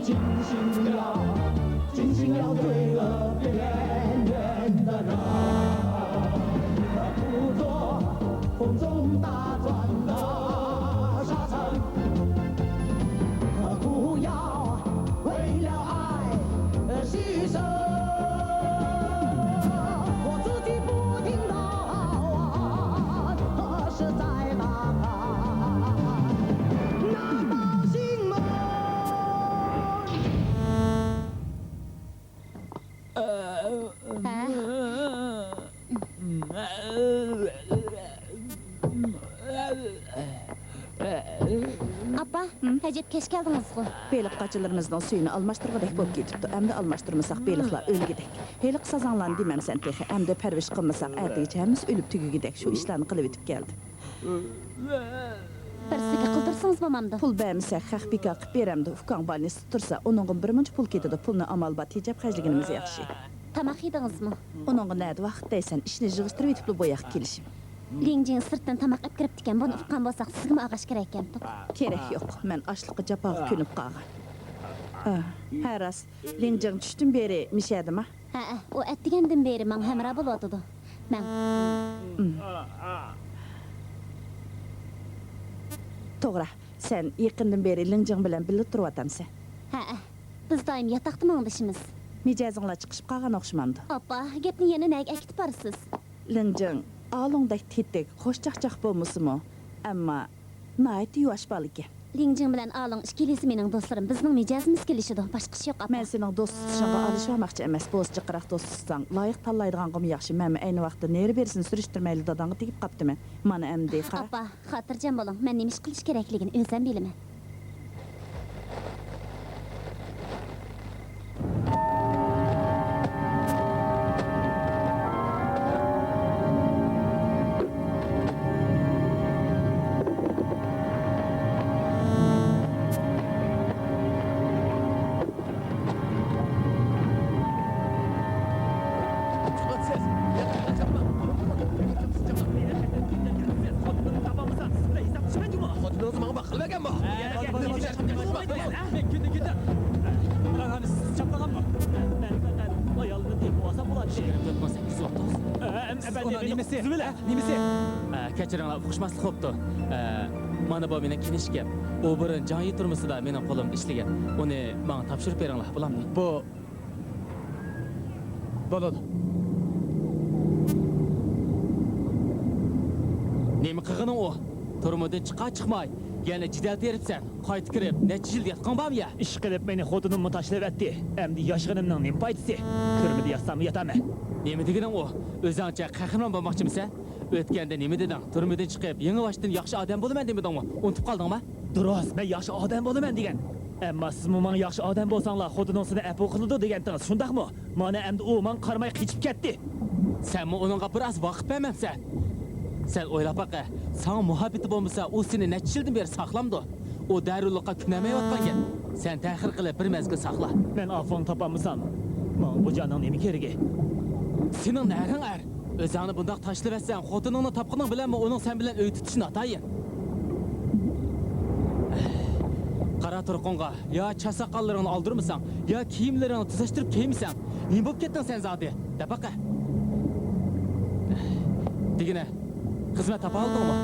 进行了罪恶边缘的人，捕捉风中打转的沙尘，不要为了爱而牺牲。我自己不停地问，何时在打开那道心门？Appa, həcət keç gəldiniz qoy. Beylik qaçılarımızdan suyunu almaştırğıdək bolup ketipdi. Əmdə almaştırmasaq beyliklar ölgidək. Heylik sazanlan deməmsən texi. Əmdə pərviş qılmasaq ərdigicəmiz ölüp tügügidək. Şu işlərini qılıb etib gəldi. Birisiga qıldırsınız mamamdı. Pul bəyimsək xəx bika qıb berəmdi. Ufqan balini tutursa, onunğun bir münç pul ketidi. Pulunu amal bat hicab xərcliginimiz yaxşı. Tamaq yedinizmi? Onunğun nədi vaxt deysən, işini jığıştırıb etibli boyaq kelişim. Lingjin sırtdan tamaq ep kirib diken, bunu ufqan bolsaq sizgimi ağaç kerek ekan. Kerek yo'q. Men açlıqı japağı könüp qalğan. Hər ras, Lingjin düşdün beri mişədimi? O etdigəndən beri mən həmra boladıdı. Mən. Toğra, sen yaqından beri Lingjin bilan birlikdə turub atamsan. Biz daim yataqda məngdişimiz. Mijazınla çıxışıb qalğan oxşamandı. Appa, gepni yana nəyə əkitib barısız? Lingjin, ağlыңdək tettik, xoşcaq-caq bolmusumu? Amma nayet yuvaş bal ekan. Lingjin bilan ağlın ikilisi mening dostlarım. Bizning mijazimiz kelişidi. Başqaşı yo'q, appa. Men sening do'stishingga alışmamoqchi emas, bo'zchiqroq do'stsang, loyiq tanlaydiganqim yaxshi. Men ayni vaqtda neri bersin surishtirmayli dadangga tegib qaptimi? Mana endi qara. Appa, xotirjam bo'ling. Men nima ish qilish kerakligini o'zim bilaman. Kechiringlar, uqishmaslik bo'pti. Mana bu mening kinishkim. U birin joyi turmusida mening qo'lim ishlagan. Uni menga topshirib beringlar, bo'lammi? Bu bo'ladi. Nima qilganing u? Turmudan chiqmay, yana jidal teribsan. Qaytib kirib, necha yil yotgan bormi? Ish qilib meni xotinimni tashlab etdi. Endi yoshlig'imning nima foydasi? Turmida yotsam yotaman. Nima deganing u? O'zingcha qahramon bo'lmoqchimisan? O'tganda nima deding? Turmudan chiqib, yangi boshdan yaxshi odam bo'laman demedingmi? Unutib qoldingmi? Durust, men yaxshi odam bo'laman degan. Ammo siz menga yaxshi odam bo'lsanglar, xotiningizni apu qiladi degandingiz, shundaqmi? Mana endi u men qarmay qichib ketdi. Sen uningga biroz vaqt bermamsan. Sen o'ylab baqa, sana muhabbati bo'lmasa, u seni necha yildan beri saqlamdi. O darulluqqa kunamayotgan. Sen ta'xir qilib bir mezgil saqla. Men afon topamsan. Men bu joning nima keragi? Sening naring ar. O'zingni bundoq tashlab etsan, xotiningni topqining bilanmi uning sen bilan uy tutishni atayin. Qara turqonga yo chasaqallaringni oldirmasan, yo kiyimlaringni tuzashtirib kiymisan. Nima bo'lib ketding sen zodi? Dabaqa. Degina, xizmat topa oldingmi?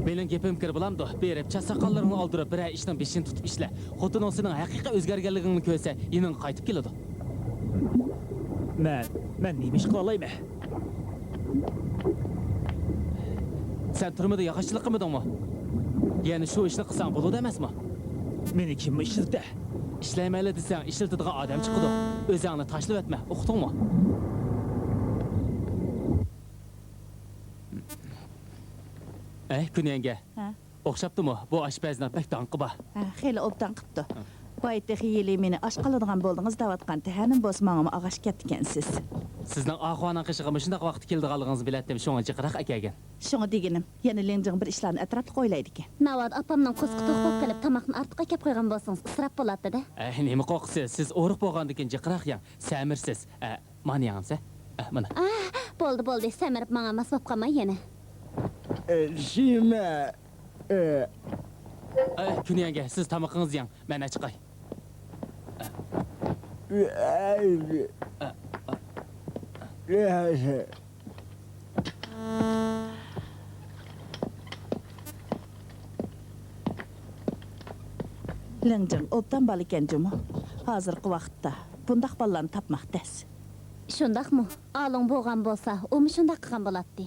Mening gapim kir bilamdi. Berib chasaqallaringni oldirib, bir ishning beshini tutib ishla. Xotining sening haqiqiy o'zgarganligingni ko'rsa, yining qaytib keladi. Men nima ish qila olayman? Sen turmada yaxshilik qilmadingmi? Ya'ni shu ishni qilsang bo'ladi emasmi? Meni kim ishlatdi? Ishlaymayli desang, ishlatadigan odam chiqadi. O'zingni tashlab etma, uqdingmi? Kunyanga. O'xshabdimi? Bu oshpazning pek tanqi bor. Xeyli obdan qipti. Baytda xeyli meni osh qiladigan bo'ldingiz davatgan tahanim bosmag'im ag'ash ketgansiz. Sizning ahvoning qishig'imi shunday vaqt keldiganligingizni bilatdim, shunga jiqroq akagan. Shunga deganim, yana Lingjin bir ishlarni atrofli qo'ylaydi ekan. Navad opamning qo'sqi to'qib qilib tamoqni ortiqqa kelib qo'ygan bo'lsangiz, isrof bo'ladi-da. Nima qo'rqsiz? Siz o'riq bo'lgandan keyin jiqroq yang, samirsiz. Mana yangsa? Mana. Bo'ldi, samirib menga mas bo'lib qolmay yana. Shima Күнеңге, siz тамақыңыз ең, мен chiqay. Леңжің, обдан бал екен жұмы. Hazırkı vaqtda bundaq ballarını tapmaq təs. Şundaqmı? Alın boğan bolsa, o mu şundaq qıqan bolatdı?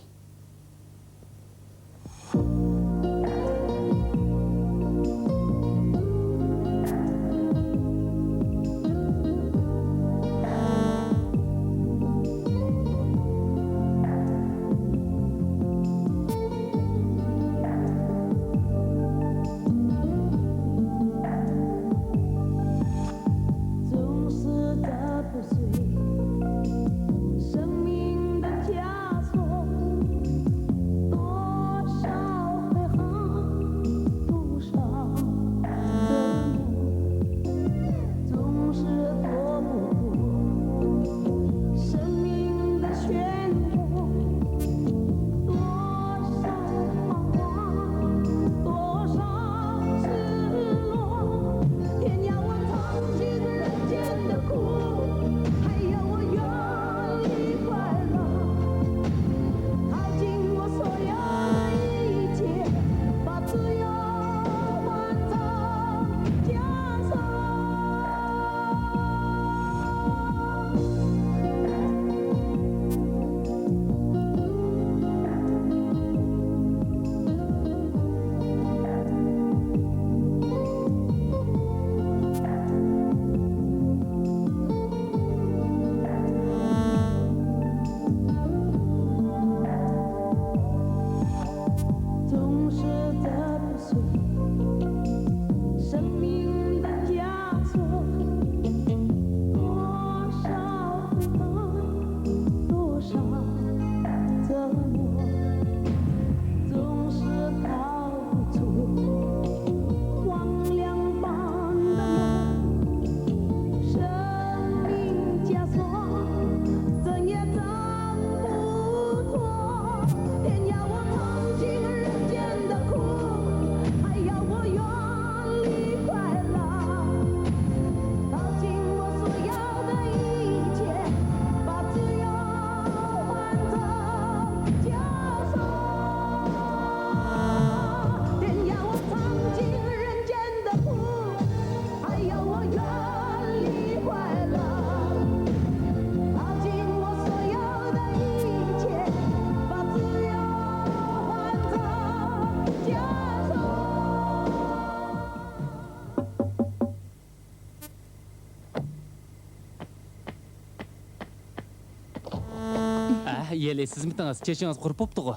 Yeli, siz mitiniz, çeşiniz qurup boptu go.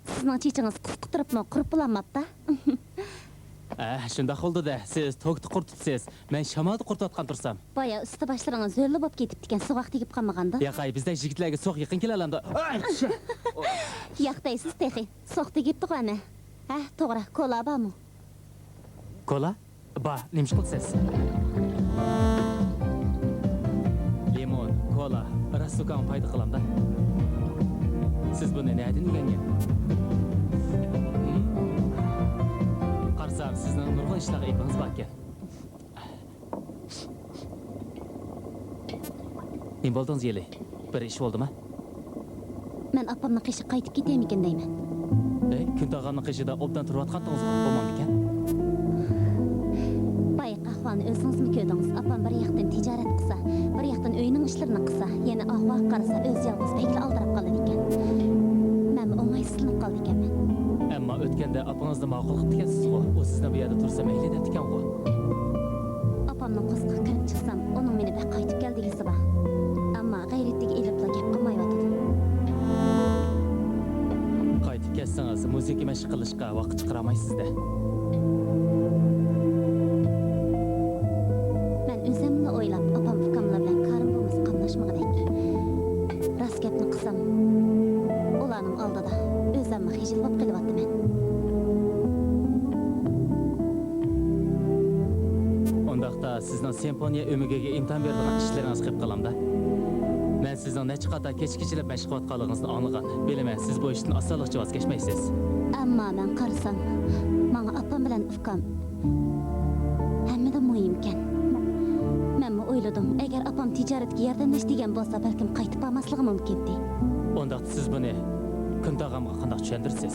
Sizning chechiniz qisqa turibmi, qurib bo'lanmabdi. Shunda oldu da, siz tokni qurtibsiz, men shamalni qurtayotgan tursam. Boya usti boshlaringiz zo'rli bo'lib ketibdi ekan, so'g'aq tegib qolmaganda. Yaqay, bizda yigitlarga so'q yaqin kelalamda. Yaqdaysiz texi, so'q tegibdi ana. To'g'ri, kola bormi? Kola? Ba, nima qilsiz? Limon, kola, rastukan payda qilamda. Siz buni nereden öğrengen? Qarsam, sizning nurg'un ishlarga ipingiz bor ekan. Nima bo'ldingiz, Yeli? Bir ish bo'ldimi? Men opamning qishi qaytib ketaymikin deyman. Kun tog'amning qishida obdan turayotganingiz bo'lmam ekan. Bayq ahvolni o'zingizmi ko'rdingiz? Opam bir yoqdan tijorat qilsa, bir yoqdan uyning ishlarini qilsa, yana ahvol qarasa o'z yolg'iz paytla aldirib qolar ekan. Men o'ng'aysizlanib qoldi ekanman. Ammo o'tganda opangizning ma'qul qilib ekansiz-ku. U sizni bu yerda tursa mayli deb ekan-ku. Opamning qo'sqiga kirib chiqsam, uning meni bir qaytib kel degisi bor. Ammo g'ayratiga elibla gap qilmayotdi. Qaytib kelsangiz, musiqa mashq qilishga vaqt chiqaramaysiz-da. Men o'zimni o'ylab, opam ukamlar bilan qarindomiz qamlashmag'idek. Rost gapni qilsam, ularning oldida o'zimni xijil bo'lib qelyapman. Undaqda sizning simfoniya o'migiga imkon beradigan ishlaringiz qilib qolamda. Men sizning necha qator kechkichilab mashq qilayotganligingizni anglagan. Bilaman, siz bu ishdan osonlikcha voz kechmaysiz. Ammo men qarasam, menga opam bilan ukam Hammada muhimkan. Men o'yladim, agar opam tijoratga yordamlashadigan bo'lsa, balkim qaytib bormasligi mumkin-di. Onda siz buni Kuntag'amga qanday tushundirsiz?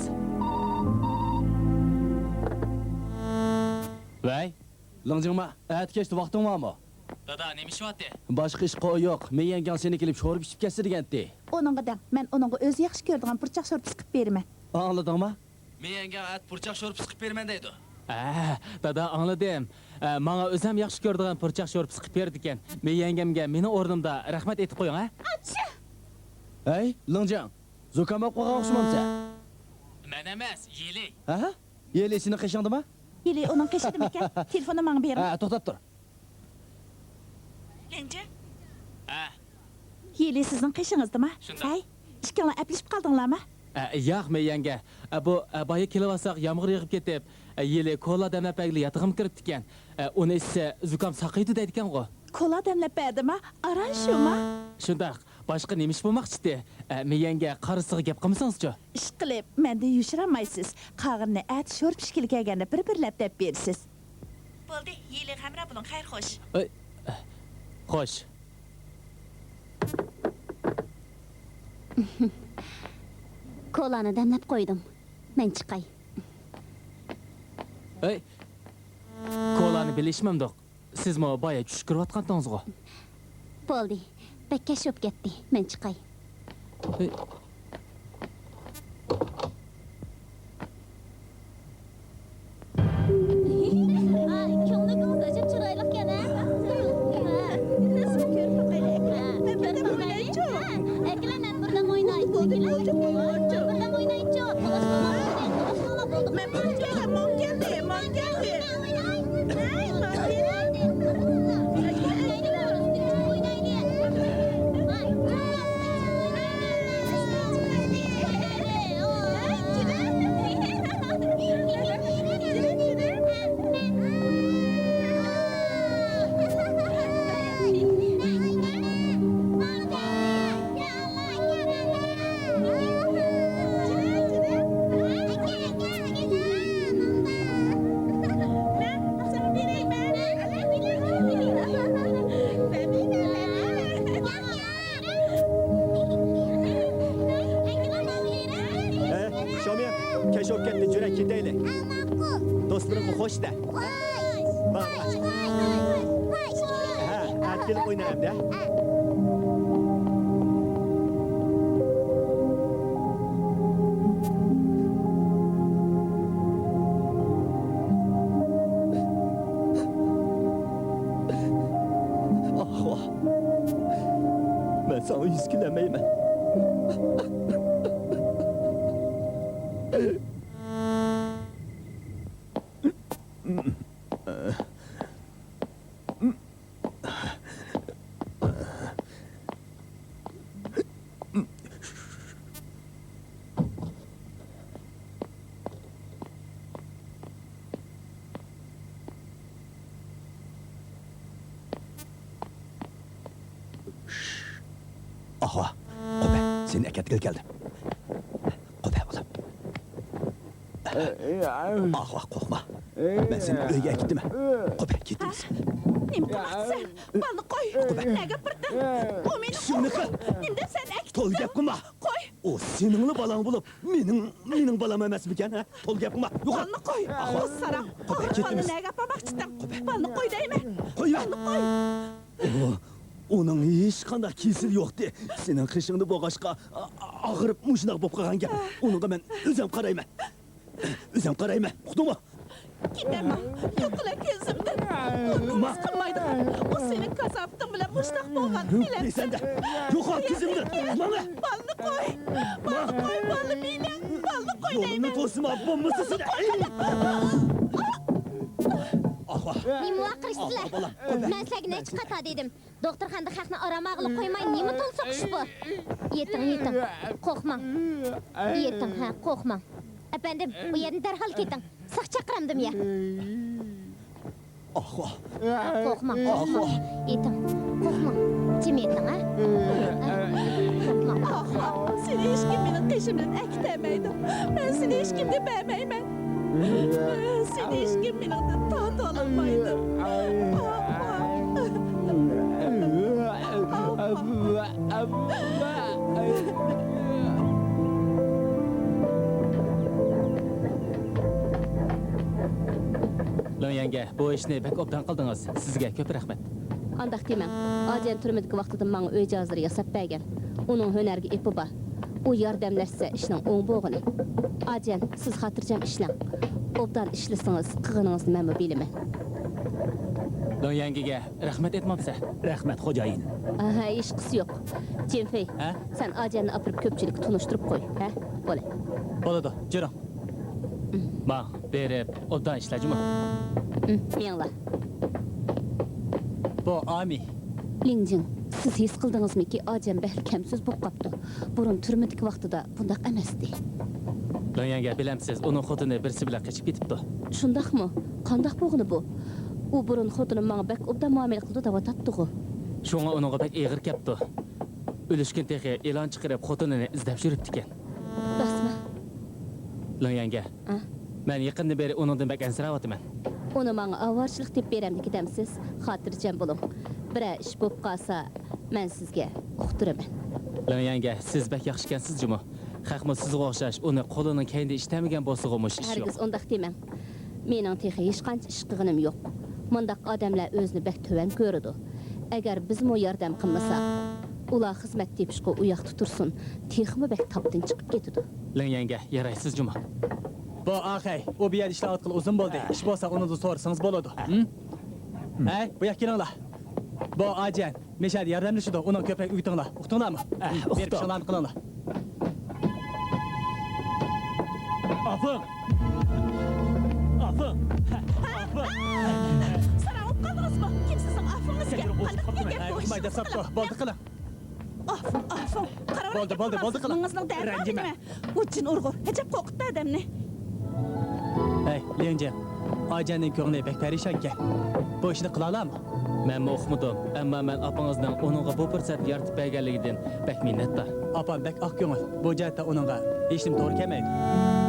Vay, Langjingma, kechdi vaqting bormi? dada, nima ishyapti? Boshqa ish yo'q. Men yangam seni kelib sho'rib ichib ketsa degandi. Onunğa da men onunğa o'zi yaxshi ko'radigan purchoq sho'rpa siqib beraman. Angladingmi? Men yangam purchoq sho'rib siqib berman deydi. Dada, angladim. Menga o'zim yaxshi ko'radigan purchoq sho'rpa siqib berdi ekan. Men yangamga meni o'rnimda rahmat aytib qo'ying, ha? Hey, Langjing. Zukam qo'yga o'xshamamsan. Men emas, Yeli. Ha? Yeli seni qishingdimi? Yili onun qishidimi ekan? Telefonni menga bering. To'xtab tur. Langjing. Ha, Yili sizning qishingizdimi? Shunday. Hay, ikkinglar aplashib qoldinglarmi? yo'q, men yanga. Bu boya kelib yomg'ir yog'ib ketib, Yeli kola damlapagli yotog'im kiribdi ekan. Uni esa zukam saqiydi deydigan-ku. Kola demlab berdimi? Aran shumi? Shundaq, boshqa nima ish bo'lmoqchidi? Men yanga qarisiga gap qilmasangiz-chi? Ish qilib, menda yushiramaysiz. Qag'irni sho'rpa ishkil kelganda bir-birlab deb bersiz. Bo'ldi, Yili hamra buning xayr xo'sh. Xo'sh. Kolani damlab qo'ydim. Men chiqay. Kolani bilishmamdoq. Sizmi boya tush kirayotgandingiz-ku? Bo'ldi. Bekka sho'p ketdi. Men chiqay. Ko'nglingiz ajab chiroyli ekan, ha? Nasıl ko'rib qo'yaylik? Men o'ynaychi. Aklan men birdan o'ynaychi. Birdan o'ynaychi. Men bunga mom keldi. Keşop ketdi, jurak ketaylik. Do'stlarimga xo'sh-da. Ha, kelib o'ynayapti. Men sana yuz kulamayman. Ahva, qo'pa, seni akatgil keldi. Qo'pa bolam. Ahva, qo'rqma. Men seni uyga ketdim. Qo'pa, ketdingiz. Nima qilmoqchisan? Balni qo'y. Nega birdin? O meni Shuni qil. Endi sen To'y gap qilma. qo'y. O seningli balang bo'lib, mening balam emasmikan, ha? To'y gap qilma. Yo'q. Balni qo'y. Ahva. Sara. Qo'pa, Balni ketdingiz. nega qilmoqchisan? Balni qo'y deyman. Qo'yma. Balni qo'y. Onun hech qanday kesili yo'qdi. Sening qishingni bo'g'ashqa og'irib mushunaq bo'lib qolgan gap. Uningga men o'zim qarayman. O'zim qarayman. Uqdingmi? Gidaman. Yo'qlar kezimdan. Nima? Qilmaydi. O sening kasabting bilan mushtaq bo'lgan bilan. Desanda. Yo'qot kezimni. Mana. Balni qo'y. Balni qo'y. Balni meni. Balni qo'y Yo'lini deyman. to'sma, bo'lmasa seni. Ahva. Nima qilisizlar? Men sizlarga nech qata dedim. Doktorxonada haqni aramag'ili qo'ymay, nima to'lsoqish bu? Yeting. Qo'rqmang. Yeting, ha, qo'rqmang. Efendim, bu yerni darhol keting. Saq chaqiramdim ya. Ahva. Qo'rqmang. Yeting. Qo'rqmang. Jim yeting, ha? Qo'rqmang. Seni hech kim mening qishimdan aktamaydi. Men seni hech kimga bermayman. Seni hiç kim meningdan tatı olamaydı. Lan yenge, bu ishni bek obdan qildingiz. Sizga ko'p rahmat. Андақ демең, Аден түрмедегі вақтыдан маңа өй жазыры ясап бәген. Оның өнерге епі бар. О ярдәмләрсә ішінің оң боғыны. Аден, сіз қатыржам ішінің. Обдан ішлісіңіз, қығыныңызды мәмі білімен. Lan yengege rahmat etmamsa. Rahmat xo'jayin. Aha, iş qısı yok. Cemfey, Ha? sen Adenni apırıp köpçülük tunuşturup koy. Ha? Böyle. Bo'ladi, jiring. Ma, berib, obdan ishlajimi? Meyangla. Bu Ami. Lingjin, siz his qıldınızmı ki Aden bəhli kəmsiz boq qapdı. Burun türmedeki vaqtıda bundaq əməsdi. Lan yenge, bilamsiz, onun xotini birisi bilan qochib ketibdi. Şundaq mı? Qandaq boğunu bu? O burun xotini mağa bək obdan muamele qıldı da vatatdığı. Şoňa onunğa bek egir kepdi. Ölüşkin tehi e'lon chiqarib xotinini izlab yuribdi ekan. Rasma. Lan yenge, Ha? men yaqindan beri onundan bek ansirayotiman. Onu mağa avarçılıq dep beremdiki demsiz, xatirjam bolun. Birə iş bop qalsa, mən sizə uqturaman. Lan yenge, siz bek yaxshi ekansiz jumi. Haqmi sizga o'xshash, uni qo'lini kayndi ishlamagan bo'lsa-g'umush ish yo'q. Hergiz ondaq demang. Mening texi hech qancha ish qilganim yo'q. Mundaq odamlar o'zini bek töven ko'ridi. Agar biz mo yordam qilmasak, ular xizmat tepishqa uyoq tutursin, texmi bek topdan chiqib ketadi. Lan yenge, yaraysiz jumi. Bu axay, o bir yer ishlar atqil uzun bo'ldi. Ish bo'lsa uni da so'rasangiz bo'ladi. Hey, bu yoqqa kelinglar. Bu Ajan, meshadi yordamlashidi, uni ko'pak uytinglar. Uqtinglarmi? Berib ishlarni qilinglar. Afın! Afın! Sana olup kaldınız mı? Kimsizin affınız Sen gel. yürü, Kaldık boşluk ne kaptırma. gel bu iş? Mayda saptı, boldu qılın. Affın. Boldu qılın. Mыңызның дәрі Ренжіме. ме? Учин ұрғыр. Әжеп қоқытты әдәмні. Hey, Lenci, Ajanning ko'ngli bek perişan ekan. Bu ishni qila olammi? Men o'qimadim, ammo men opangizning uningga bu fursat yaratib berganligidan bek minnatdor. Apam bek oq ko'ngil. Bu jihatda uningga hech nim to'g'ri kelmaydi.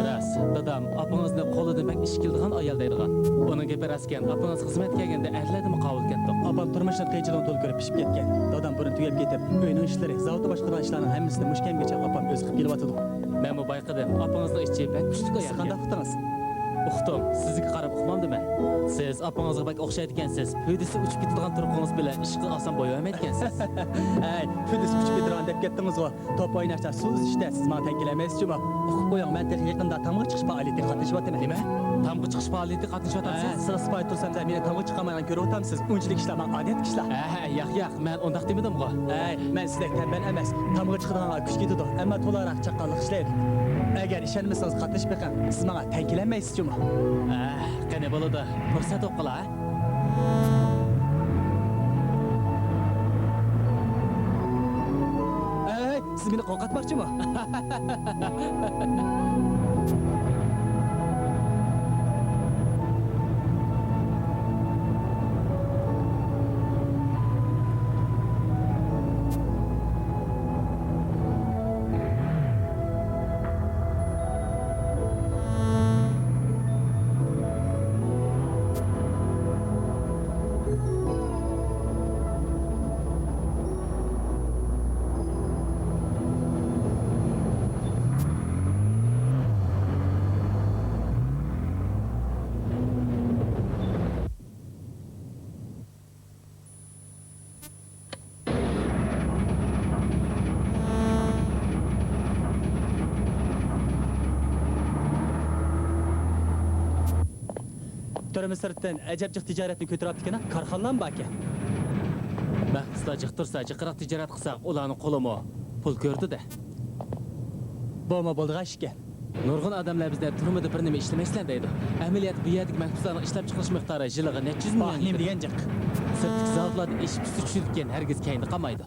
Ras, dadam opangizning qo'lidan bek ish keldigan ayol deydigan. Uning gapi ras ekan, opangiz xizmat kelganda ahladimi qabul ketdi. Apam turmushni qiyinchilikdan to'lib ko'rib pishib ketgan. Dadam burun tugab ketib, uyning ishlari, zavodda boshqaran ishlarning hammasini mushkamgacha opam o'zi qilib kelyotdi. Men bu bayqadim, opangizning ichi bek kuchli Siz qanday ayol. uqdingiz? Uqdim, sizga qarab uqmamdi men. Siz opangizga bek o'xshaydi ekansiz. Pudisi uchib ketadigan turqingiz bilan ishqi oson bo'yaolmaydi ekansiz. Hey, fudis uchib ketiran deb ketdingiz-ku. Top o'ynashda, suv ishda siz menga teng kelmaysiz-ku. Uqib qo'ying, men texnik yaqinda tamg'i chiqish faoliyatiga qatnashyapman. Nima? Tamg'i chiqish faoliyatiga qatnashyapsiz? Siz spay tursam da meni tamg'i chiqamayman ko'rib o'tamsiz. Unchilik ishlar men odat ishlar. Yo'q, men undaq demadim-ku. Hey, men sizdek tembel emas. Tamg'i chiqadiganlar kuch ketadi, ammo to'laroq chaqqonlik ishlaydi. Agar ishonmasangiz qatnashib beqing, siz menga teng kelmaysiz-ku. Qani bo'ladi, fursat o'qila. Hey, siz meni qo'rqatmoqchimi? Turimiz sirtdan ajabjiq tijoratni ko'tarib ekan, korxonalar bor ekan. Mahbuslar jiqtirsa, jiqroq tijorat qilsa, ularning qo'limi pul ko'rdi-da. Bo'lma bo'ldigan ish ekan. Nurg'un odamlar bizda turmada bir nima ishlamaysan deydi. Amaliyot bu yerdagi mahbuslarning ishlab chiqarish miqdori yiliga necha yuz million. Nima degan jiq? Sirtdagi zavodlarda ish pisi tushirgan hargiz kayni qolmaydi.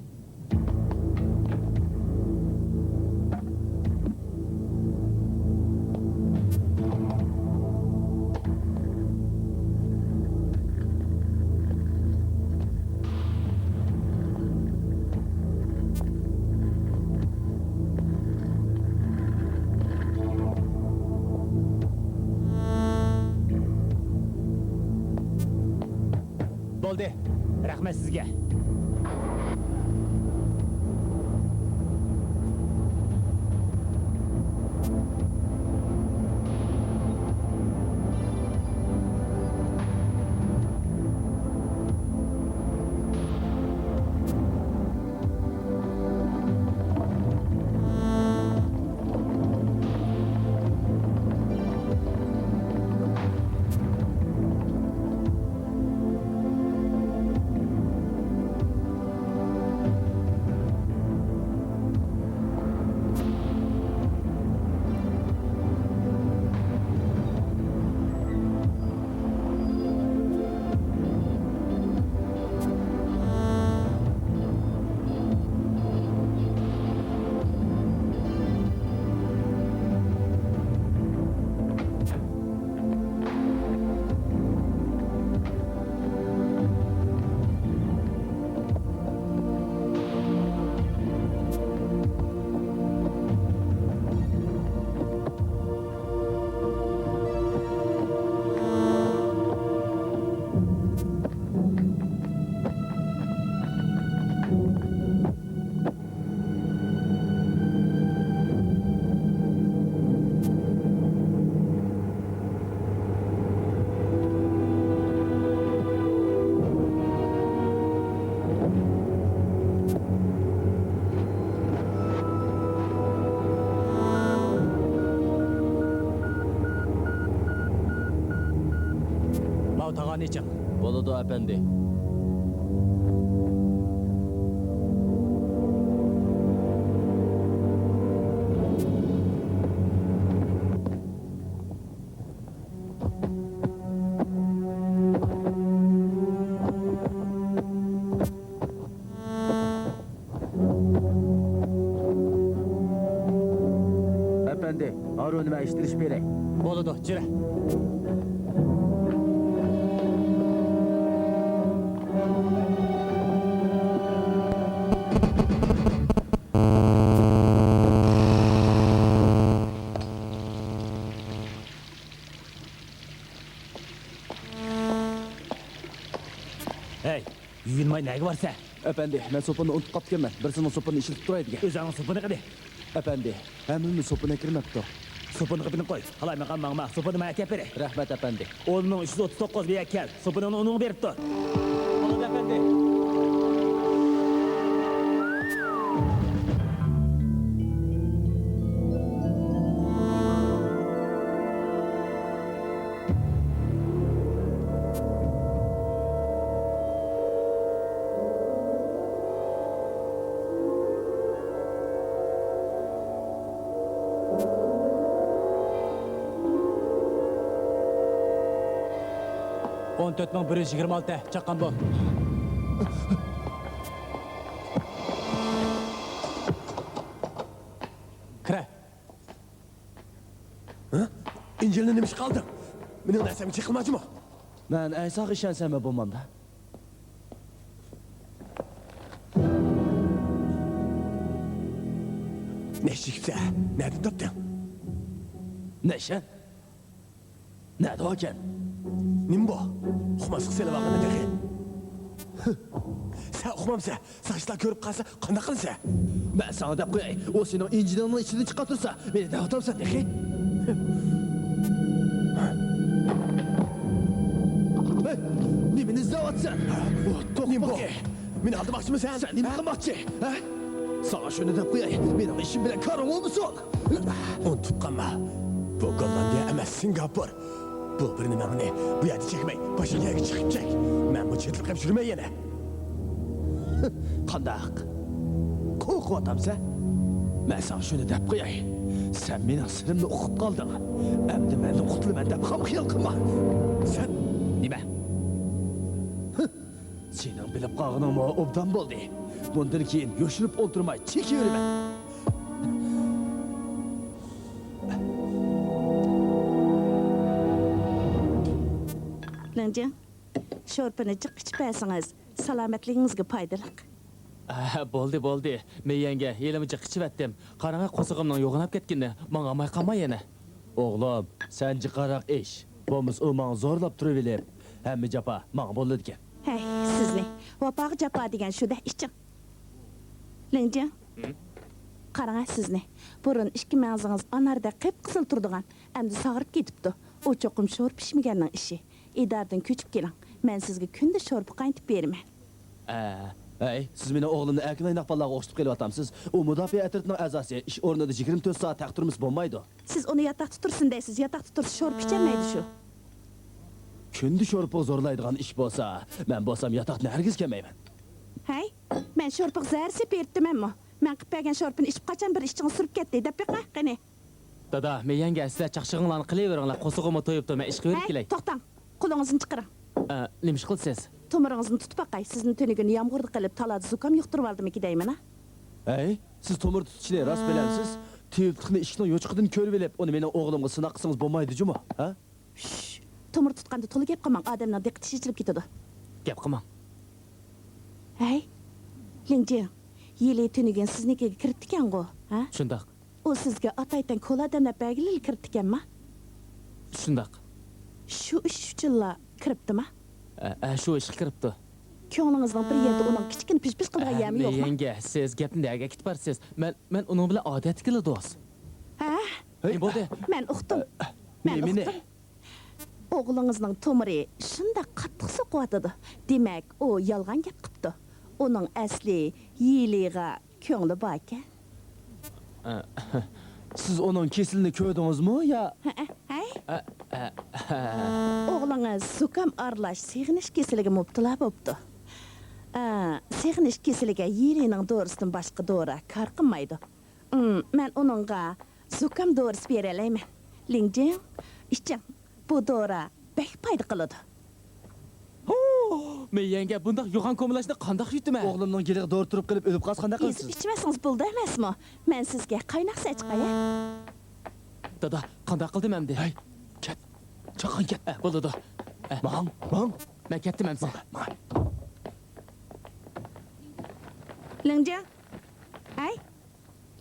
Bo'ldi. Rahmat sizga. Tağan için. Bo'ladi, efendi. Efendi, Harun'uma ishtirish berek. Bo'ladi, jira. Hey, yuyunmay nega varsa? Efendi, men sopani unutib qopganman. Birisini sopani ishlatib turaydigan. O'zing sopini qadi. Efendi, hammamiz sopani kirmabdi. Sopini qilib qo'y. Halay men qamma, sopini men aytib bering. Rahmat, efendi. O'rnining 339 bir kel. Sopini uning berib tur. Bo'ladi, efendi. On 4126 chaqqan bo'l. Kira. İncilni nima ish qildim? Mening narsamga chiqilmadimi? Men aysoq ishonsam bo'lmamda. Nechiksa, nada topding? Nesha? Nada ekan? Nima bu? Uxmas qilsana vaqtni deqi. Sen uxmamsa, sochlar ko'rib qolsa, qanday qilsa? Men sana deb qo'yay. O sening injiningni ichidan chiqib tursa, meni da'vatamsan, deqi. Nimani izlayapsan? Nima bu? Meni aldamoqchimisan? Sen nima qilmoqchi? Ha? Sana shuni deb qo'yay. Mening ishim bilan qarim bo'lmasin. Unutib qolma. Bu Gollandiya emas, Singapur. Bu bir nimani bu yerda chekmay, boshqa yerga chiqib chek. Men bu chetlik qilib yurmay yana. Qandaq? Qo'rqotamsan? Men sana shuni deb qo'yay. Sen mening sirimni o'qib qolding. Endi men qutulaman deb ham xiyol qilma. Sen nima? Sening bilib qolganing obdan bo'ldi. Bundan keyin yo'shilib o'tirmay chekaveraman. Lanjan, sho'rpini jiq ichib bersangiz, salomatligingizga foydali. Bo'ldi. Men yanga yelimcha qichivatdim. Qarang'a qo'sig'imning yo'g'inab ketganda, menga amay qolmay yana. O'g'lim, sen jiqaroq ish. Bo'lmasa u meni zo'rlab turaverib, hamma japa menga bo'ladi ekan. Hey, sizni. Vapağı japa degan shuda içing. Lingjing. Qarang sizni. Burun ikki mağzınız anarda qip-qizil turdigan, endi sağırıp ketipdi. O çoqum şor pişmeganning ishi. Idardan köçüp keling. Men sizga kunda şorpu qaytib beraman. Hey, siz meni o'g'limni erkin aynoq bolaga o'xshatib kelyapsiz. U mudofaa atritining a'zosi. Ish o'rnida 24 soat taqdirimiz bo'lmaydi. Siz uni yotoqda tursin deysiz. Yotoqda tursa şorpu içemaydi shu. Kundi sho'rpi zo'rlaydigan ish bo'lsa, men bo'lsam yotoqni hargiz kelmayman. Hay, men şorpuq zahar sep beribdimanmi? Men qilib bergan şorpuni ichib qachon bir ishchini surib ketdi deb beqa, qani. Dada, men yanga sizlar chaqchig'inglarni qilaveringlar. Qo'sig'imni to'yibdi, men ish qilib kelay. To'xtang. Qo'lingizni chiqiring. Nima ish qilsiz? To'miringizni tutib baqay. Sizni tunigini yomg'irda qilib talada zukam yuqtirib oldimki deyman, ha? Hey, siz tomir tutishni rost bilamsiz? Tiyiblikni ishning yo'chiqidan ko'rib olib, uni mening o'g'limga sinaq qilsangiz bo'lmaydi-jumi, ha? Tomir tutqanda to'la gap qilmang, odamning diqqati chechilib ketadi. Gap qilmang. Hey, Lingjing, yili tunigin siznikiga kiribdi ekan-ku, ha? Shundoq. U sizga ataydan qo'l odamlar belgilab kiribdi ekanmi? Shundoq. Shu ish uchunla kiribdimi? Shu ish kiribdi. Ko'nglingizning bir yerda uning kichkina pish-pish qilgan yami yo'qmi? Yanga, siz gapni nega ketib borsiz? Men uning bilan odat qildi do'st. Ha? Nima bo'ldi? Men uqdim. Men uqdim. O'g'lingizning tomiri shunda qattiq so'qiyotdi. Demak, u yolg'on gap qilibdi. Uning asli yiliga ko'ngli bor ekan. Siz uning kesilini ko'rdingizmi yo? Hay? O'g'lingiz zukam aralash sig'inish kasaliga mubtalo bo'libdi. Sig'inish kasaliga yilining doridan boshqa dori kor qilmaydi. Men uningga zukam dorisi bera olmayman. Lingjing, iching. Bu dori bek foyda qiladi. Men yanga bundoq yo'g'on ko'milashni qanday yutaman? O'g'limning giliga dori turib qilib o'lib qolsa qanday qilasiz? İçməsiniz buldu emasmi? Men sizga qaynoq sachqaya. Dada, qanday qildim endi? Hey, ket. Chaqan ket. Bo'ladi. Mang. Men ketdim endi. Lingjing. Ay.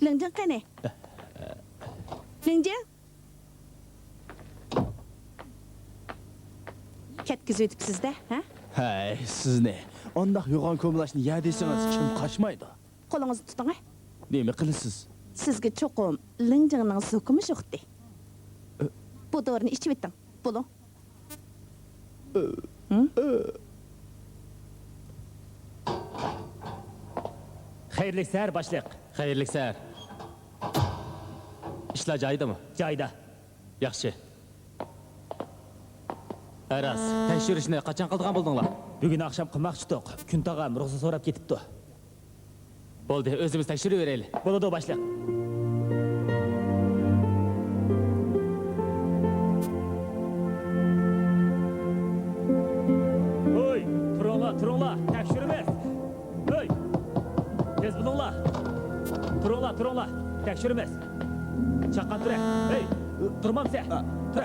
Lingjing qani? Lingjing. Ketkizib o'tibsiz-da, ha? Hey, sizni. Ondaq yo'g'on ko'milashni ya desangiz kim qashmaydi? Qo'lingizni tuting, ha? Nima qilasiz? Sizga cho'qim Lingjingning sukumi sho'xdi. Bu dorini ichib o'ting. Bo'ling. Xayrli səhər başlıq. Xayrlik səhər. İşlər joyidami? Joyda. Yaxshi. Aras, tekshirishni qachon qildigan bo'ldinglar? Bugun axşam qilmoqchi edik. Kun tog'am ruxsat so'rab ketibdi. Bo'ldi, o'zimiz tekshiraveraylik. Bo'ladi başlıq. Oy, turunglar, tekshirimiz. Oy. Tez bulunglar. Turunglar, tekshirimiz. Chaqqan turay. Hey, turmamsa. Tur.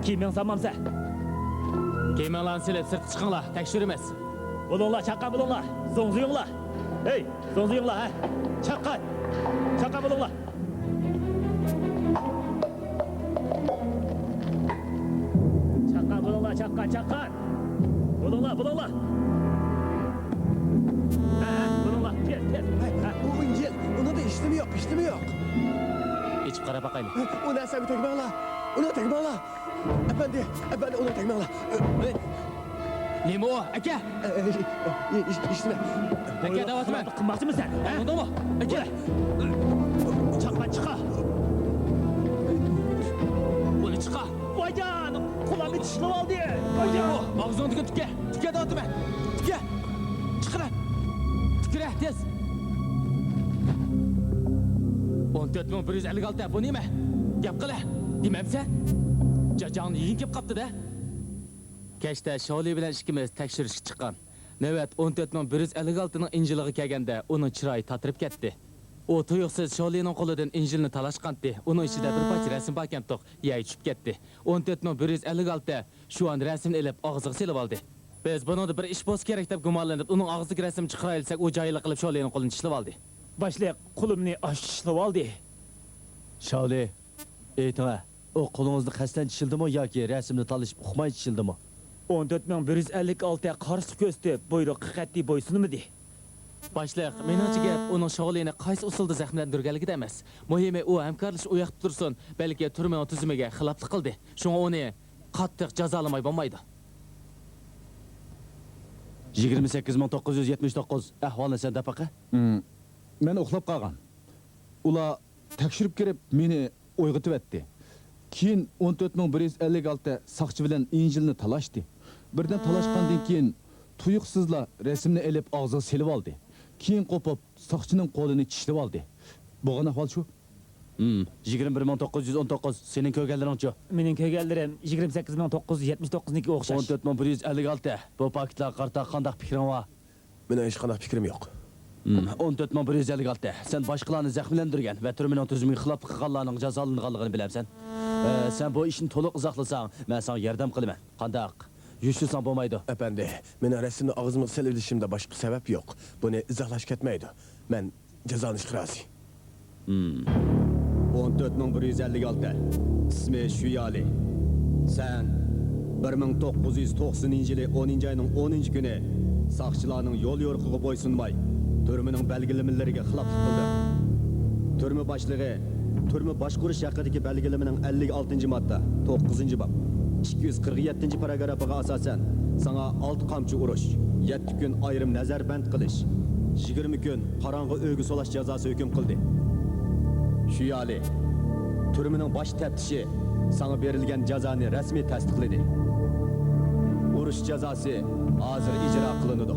Kiyiming sanmamsa. Kiyimlarni silib sirtga chiqinglar, tekshiramiz. Bulunglar, chaqqan bulunglar. Zo'ngzuyinglar. Hey, zo'ngzuyinglar, ha. Chaqqan bulunglar. Chaqqan bulunglar, chaqqan. Bulunglar. Ha, bulunglar, tez. Ha. Bu yil, unda ishlimi yo'q. İçib qarab baqaylik. Uni asabi tegmanglar. Efendi, uni tegmanglar. Nima o? Aka? Ishlimi. Aka da'vatman. Qilmoqchimisan? Ha? Undami? Aka. Chaqqan chiqa. Uni chiqa. Voyjon, qulamni tishlab oldi. Og'zingni tikka. Tikka da'vatman. Tikka. Chiqira. Tikra, tez. 14.156 bu nima? Gap qila. Demamsan? Jajongni yeying kelib qopti-da. Kechda Sholi bilan ikkimiz tekshirishga chiqqan. Navbat 14.156 ning injiliga kelganda uning chiroyi tatirib ketdi. U tuyuqsiz Sholining qo'lidan injilni talashqandi. Uning ichida bir parcha rasm bor ekan-to'q, yey tushib ketdi. 14.156 shu an rasmni ilib og'ziga silib oldi. Biz buningda bir ish bo'lishi kerak deb gumonlanib, uning og'ziga rasm chiqarayilsak, u joyli qilib Sholining qo'lini tishlab oldi. Başlıq, qulumni tishlab oldi. Sholi, ayting, o qo'lingizni qasddan tishildimi yoki rasmni talishib uqmay tishildimi? 14156 qarshi ko'sti buyruqqa qat'iy bo'ysunmidi? Boshliq, meningcha gap uning shog'ulini qaysi usulda zaxmlantirganligida emas. Muhimi u hamkorlash u yoqda tursin, balki turmaning tuzumiga xiloflik qildi. Shunga uni qattiq jazolamay bo'lmaydi. 28979 ahvolni sen dapaqa? Men uxlab qolgan. Ular tekshirib kirib meni uyg'otib etdi. Keyin 14156 saqchi bilan Injilni talashdi. Birdan talashgandan keyin tuyuqsizla rasmni elib og'ziga silib oldi. Keyin qo'pib saqchining qo'lini tishlab oldi. Bo'lgan ahvol shu. 21919 sening ko'rganlaringcha. Mening ko'rganlarim 28979niki o'xshash. 14156 bu paktlar qarta qanday fikring bor? Meni hech qanday fikrim yo'q. 14156 sen boshqalarni zaxmlantirgan va turmaning tuzumiga xilof qilganlarning jazolanganligini bilamsan. Sen bu ishni to'liq izohlasang, men senga yordam qilaman. Qandaq? Yushisan bo'lmaydi. Efendi, meni rasmni og'zimga silishimda boshqa sabab yo'q. Buni izohlash ketmaydi. Men jazolanishga rozi. 14156 ismi Shuyali. Sen 1990-yili 10-oyning 10-kuni saqchilarning yo'l yo'riqiga bo'ysunmay, turmaning belgilamalariga xiloflik qilding. Turma boshlig'i turma boshqarish haqidagi belgilamaning 56-modda 9-bob 247 paragrafiga asosan sana 6 qamchi urush, 7 kun ayrim nazarband qilish, 20 kun qorong'i o'yga solash jazosi hukm qildi. Shuyali, turmaning bosh taftishi sana berilgan jazoni rasmiy tasdiqladi. Urush jazosi hozir ijro qilinadi.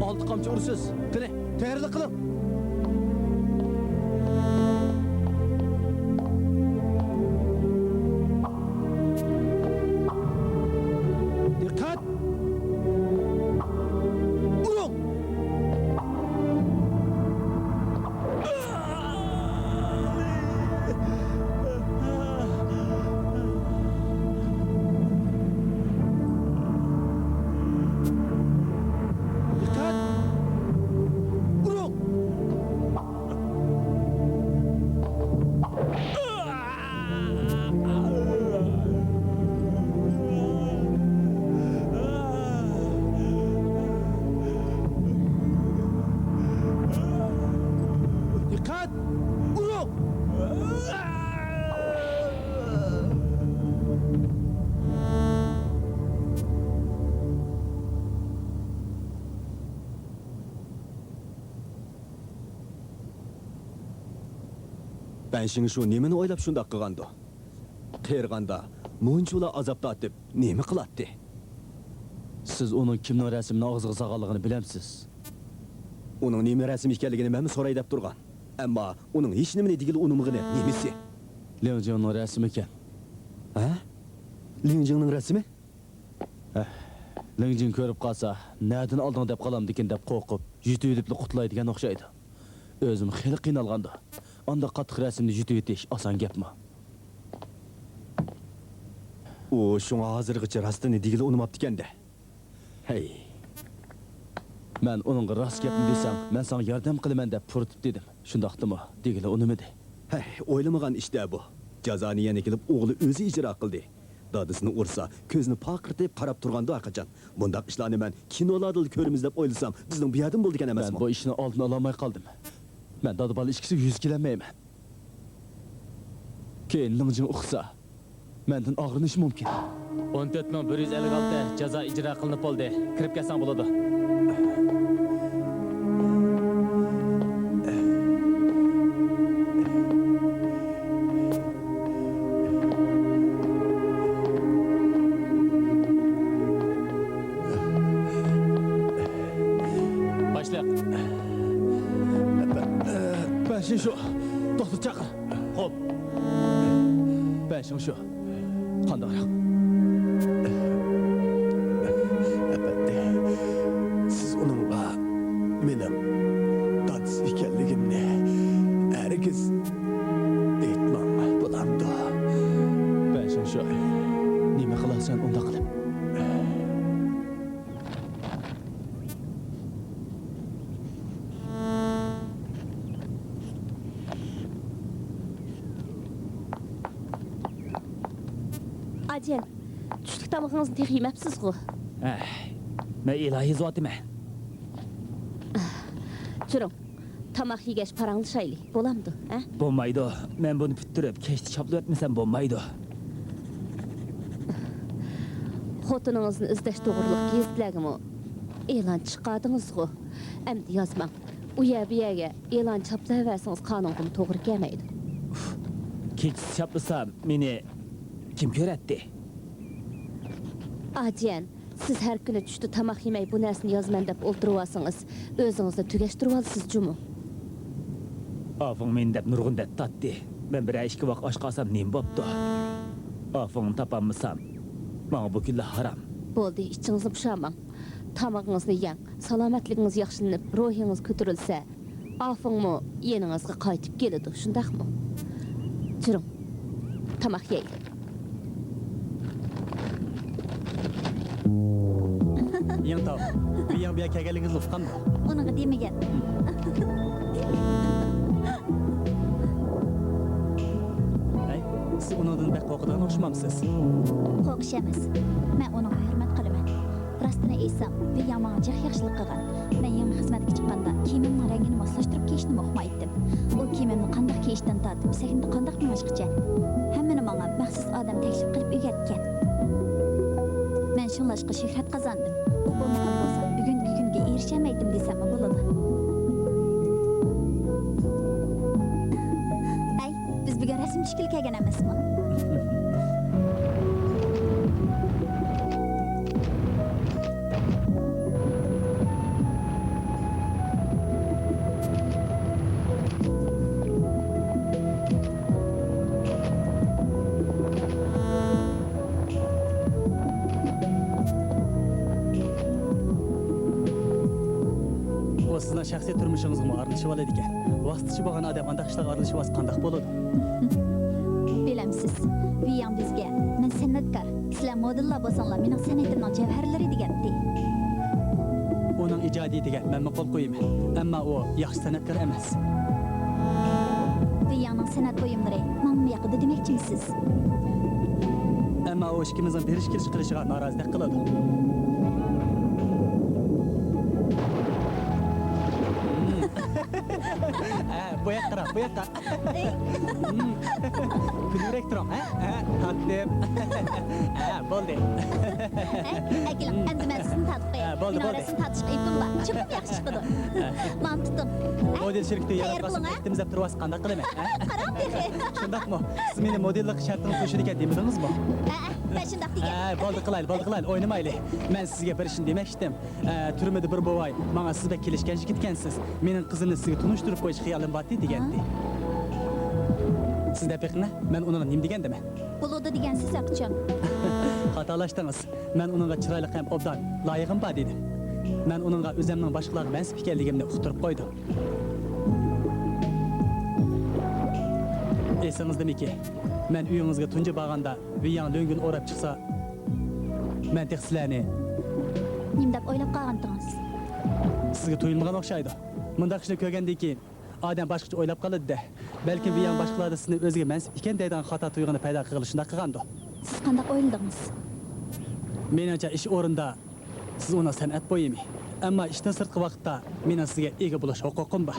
Olti qamchi ursiz. Qani, tayyorlik qiling. Diqqat! Urun! Dikkat! Urun! Dikkat! Urun! Ben şimdi şu nemini oylap şundaq qilgandi. Qerganda munchula azobda atib, nemi qilatdi? Siz onun kimning rasmini og'ziga solganligini bilamsiz? Uning nemi rasm ekanligini men so'ray deb turgan. Ammo uning hech nimani digil unumig'ini nemisi? Leonjinning rasmi ekan. Ha? Leonjinning rasmi? Leonjin ko'rib qolsa, nadin olding deb qolamdikin deb qo'rqib, yutib yulibli qutlaydigan o'xshaydi. O'zim xili qiynalganda, onda qattiq rasmni yutib yutish oson gapmi? U shunga hozirgacha rostini digil unumabdi-kanda. Hey. Men uningga rost gapni desam, men senga yordam qilaman deb furitib dedim. Shundaqdimi? Digili unumidi. Hey, o'ylamagan ishda bu. Jazoni yana kelib o'g'li o'zi ijro qildi. Dadisini ursa, ko'zini paqirtib qarab turganda qachon. Bundaq ishlarni men kinolarda ko'rimiz deb o'ylasam, bizning bu yerdan bo'ldi ekan emasmi? Men bu ishni oldini olmay qoldim. Men dadibal ishkisi 100 kilamayman. Keyin Lingjin uqsa, mendan og'rinish mumkin. 14156 jazo ijro qilinib bo'ldi. Kirib kelsang bo'ladi. Boshliq. Ben şimdi şu doktor çakır. Hop. Ben şimdi şu qandayroq? Efendi, siz onunla benim dadis ekanligimni herkes aytmam bulamdı. Ajen, tushlik tamog'ingizni texi yemabsiz-ku. Men ilahi zotiman. Turing. Tamaq yegach paranglashaylik. Bo'lamdi, ha? Bo'lmaydi. Men buni bitirib, kechda choplab o'tmasam bo'lmaydi. Xotiningizni izlash to'g'riliq gazetlargami e'lon chiqardingiz-ku. Endi yozmang. U yerga e'lon choplayversangiz qonunga to'g'ri kelmaydi. Kechda choplasam meni kim ko'radi? Ajen, siz har kuni tushda tamaq yemay bu narsani yozman deb o'ltirib o'zingizni tugashtirib olsiz jumi. Afing men deb nurg'un deb tatdi. Men bir ishga vaqt osh qolsam nim bo'pti. Afing topolmasam, menga bu kunlar harom. Bo'ldi, ichingizni pushamang. Tamog'ingizni yeng, salomatligingiz yaxshilanib, ruhingiz ko'tarilsa, afingmi yeningizga qaytib keladi, shundaqmi? Turing. Tamaq yeylik. Yangtav, bu yerga kelganingizni uqqanmi? Unaqa demagan. Siz uningdan bek qo'rqadigan o'xshamamsiz. Qo'rqish emas. Men uni hurmat qilaman. Rostini aytsam, bu yomon yaxshilik qilgan. Men yangi xizmatga chiqqanda kiyimimning rangini moslashtirib kiyishni o'qmaydim. U kiyimimni qanday kiyishdan tortib, sahnada qanday qilishgacha hammani menga maxsus odam taklif qilib o'rgatgan. Men shunlashqa shuhrat qozondim. U bo'lmagan bo'lsa, bugungi kunga erishamaydim desam bo'ladi. Ay, biz bugun rasm tushkil kelgan emasmi? Sizning shaxsiy turmushingizga aralashib oladi ekan. Vaqtichi bo'lgan odam undaq ishlarga aralashib olsa qanday bo'ladi? Bilamsiz, Viyam bizga, men san'atkor, sizlar modellar bo'lsanglar, mening san'atimning javharlari degandi. Uning ijodiyatiga men qo'l qo'yaman, ammo u yaxshi san'atkor emas. Viyamning san'at buyumlari menga yoqdi demoqchimisiz? Ammo u ikkimizning berish kelish qilishiga norozilik qiladi. Bu yoqqa, bu yoqqa. Kulurek turam, ha? Tatdim. Bo'ldi. Akilam, endi men sizni tatib qo'yaman. Bo'ldi, bo'ldi. Rasm tatishga ipim bor. Chopib yaxshi chiqadi. Men tutdim. Model shirkati yaratmasini ehtimiz deb turibsiz, qanday qilaman? Qarab dexe. Shundaqmi? Siz meni modellik shartini qo'shir ekan demedingizmi? Ben shundoq degan. Bo'ldi, qilayli, o'ynamaylik. Men sizga bir ishni demoqchidim. Turmada bir bo'voy, menga siz bilan kelishgan yigitkansiz. Mening qizimni sizga tunishtirib qo'yish xiyolim bor degandi. Sizda fikrni? Men uni nima degandiman? Bo'ladi degansiz aqchon. Xatolashdingiz. Men uningga chiroyli ham obdan loyiqim bor dedim. Men uningga o'zimning boshqalarga mansib ekanligimni uqtirib qo'ydim. Esingizdamiki? Men uyingizga tunji borganda Viyan lo'ngin o'rab chiqsa, men sizlarni Nim deb o'ylab qolgandingiz. sizga tuyulmagan o'xshaydi. Mundaq ishni ko'rgandan keyin odam boshqacha o'ylab qoladi-da. Balki Viyan boshqalarda sizni o'ziga mansib ekan deydigan xato tuyg'uni paydo qilishni qilgandi. Siz qanday o'yladingiz? Menimcha ish o'rinda siz uni san'at bo'yimi. Ammo ishdan sirtqi vaqtda mening sizga ega bo'lish huquqim bor.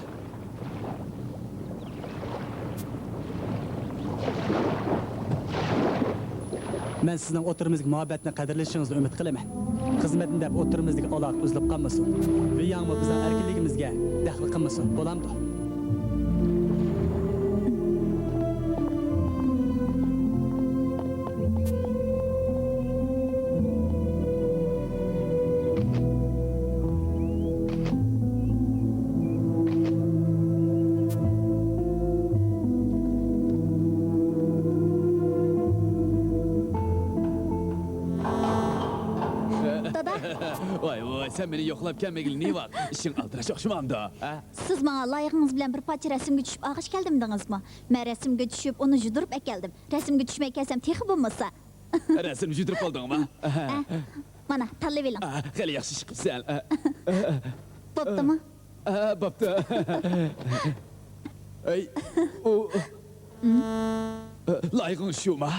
Men sizning o'tirimizga muhabbatni qadrlashingizni umid qilaman. Xizmatni deb o'tirimizdagi aloqa uzilib qolmasin. Va yangi bizning erkinligimizga daxl qilmasin. Bo'lamdi? Voy, sen beni yoklab kelmegil ne var? İşin altıraş okşumamdı. Siz menga loyiqingiz bilan bir parcha rasmga tushib og'ish keldimdingizmi? Men rasmga tushib uni judirib keldim. Rasmga tushmay kelsam texi bo'lmasa. Resim jüdürüp oldun mu? Mana, tanlab oling. Hali yaxshi ish qilsan. Bo'ptimi? Bo'pti. Ey, o... Loyiqing shumi?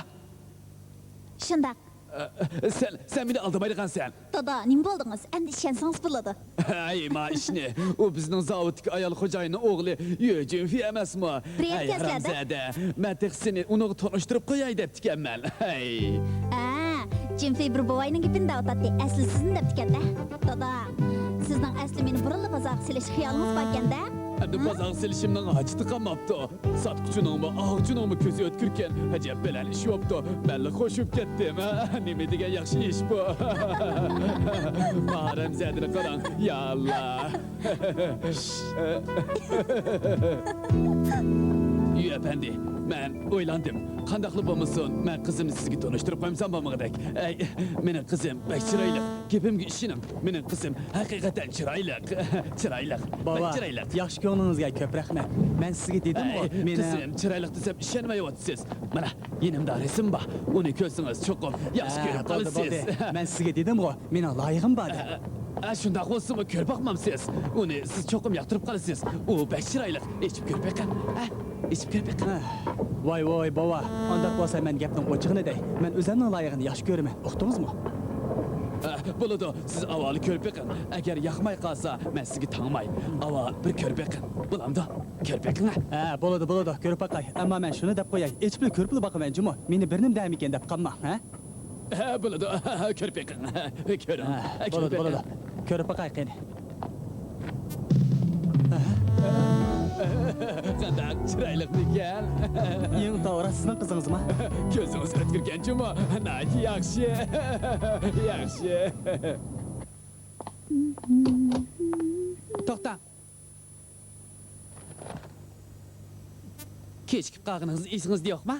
Şundaq. Sen meni aldamaydigan sen. Dada, nima bo'ldingiz? Endi ishonsangiz bo'ladi. Ay ma ishni. O bizning zavoddagi ayol xo'jayinning o'g'li Yojinfi emasmi? Privet Ay, kezladi. Ramzada. Men seni uni tanishtirib qo'yay debdikanman. Ay. Jimfi bir buvayning gapini davlatdi. Asli sizni debdi-kanda. Dada, sizning asli meni burunli bozaq silish xiyolingiz bor ekanda. Endi bozaq silishimning hojati qolmabdi. Sotquchiningmi, og'chiningmi ko'zi o'tkirkan. Ajab bilan ish yopdi. Menli qo'shib ketdim. Nima degan yaxshi ish bu. Ramzadani qarang. Ya Allah. Yu efendi, men o'ylandim. Qandaqli bo'lmasin, men qizimni sizga tanishtirib qo'ymsam bo'lmag'idek. Ey, mening qizim bek chiroyli. Gapimga ishining. Mening qizim haqiqatan chiroyli. Chiroyli. Baba, Chiroyli. yaxshi ko'nglinizga ko'p rahmat. Men sizga dedim-ku, meni Qizim chiroyli desam ishonmayapsiz. Mana, yenimda resim bor. Uni ko'rsangiz cho'qim yaxshi ko'rib qolasiz. Men sizga dedim-ku, meni loyig'im bor deb. Shundoq bo'lsa-mu ko'rib boqmamsiz. Uni siz cho'qim yoqtirib qolasiz. U bek chiroyli. Echib ko'rib beqin. Echib ko'rib beqin. Voy baba, undaq bo'lsa men gapning ochiqini dey. Men o'zimning loyig'ini yaxshi ko'raman. Uqdingizmi? Bo'ladi, siz avval ko'rib beqin. Agar yoqmay qolsa, men sizga tangmay. Avval bir ko'rib beqin. Bo'lamdi? Ko'rib beqin. Bo'ladi, ko'rib boqay. Ammo men shuni deb qo'yay. Echib ko'rib boqaman, juma. Meni bir nimda ekan deb qolma, ha? Bo'ladi, ko'rib beqin. Ko'ring. Bo'ladi. Ko'rib boqay qani. Qanday chiroyliqmikan? Eng to'g'ri sizning qizingizmi? Ko'zingiz o'tkirgan juma. Nati yaxshi. Yaxshi. To'xta. Kechikib qolganingiz esingizda yo'qmi?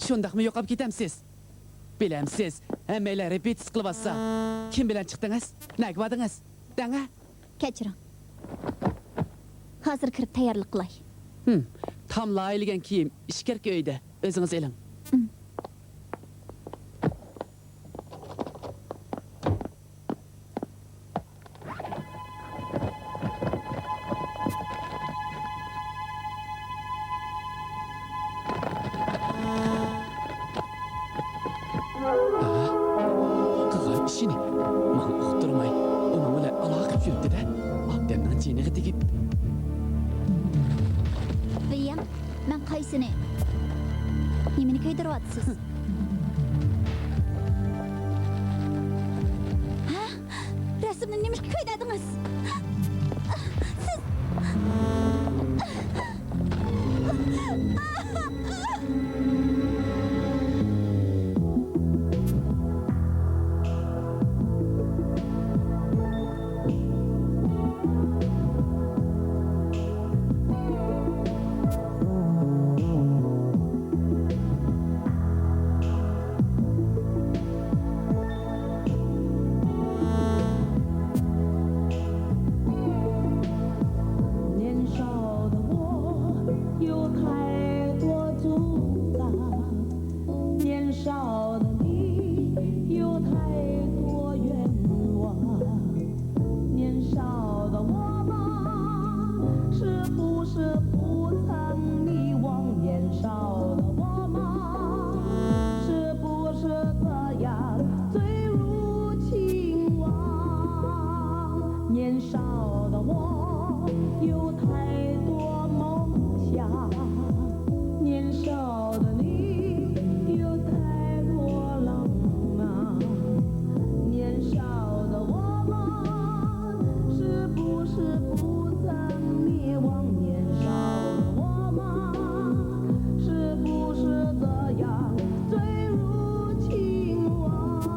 Shundaqmi yo'qolib ketamsiz? Bilamsiz, hammalar repetis qilyapsa. Kim bilan chiqdingiz? Nega bordingiz? Danga? Kechiring. Hozir kirib tayyorlik qilay. Tam layilgan kiyim ishkar uyda. O'zingiz eling. Qilgan ishini men uqtirmay, uni bilan aloqa yuribdi-da. Odamning jiniga tegib Beyam, men qaysini? Nimani kuydiryapsiz? Ha? Rasmni nima kuydirdingiz?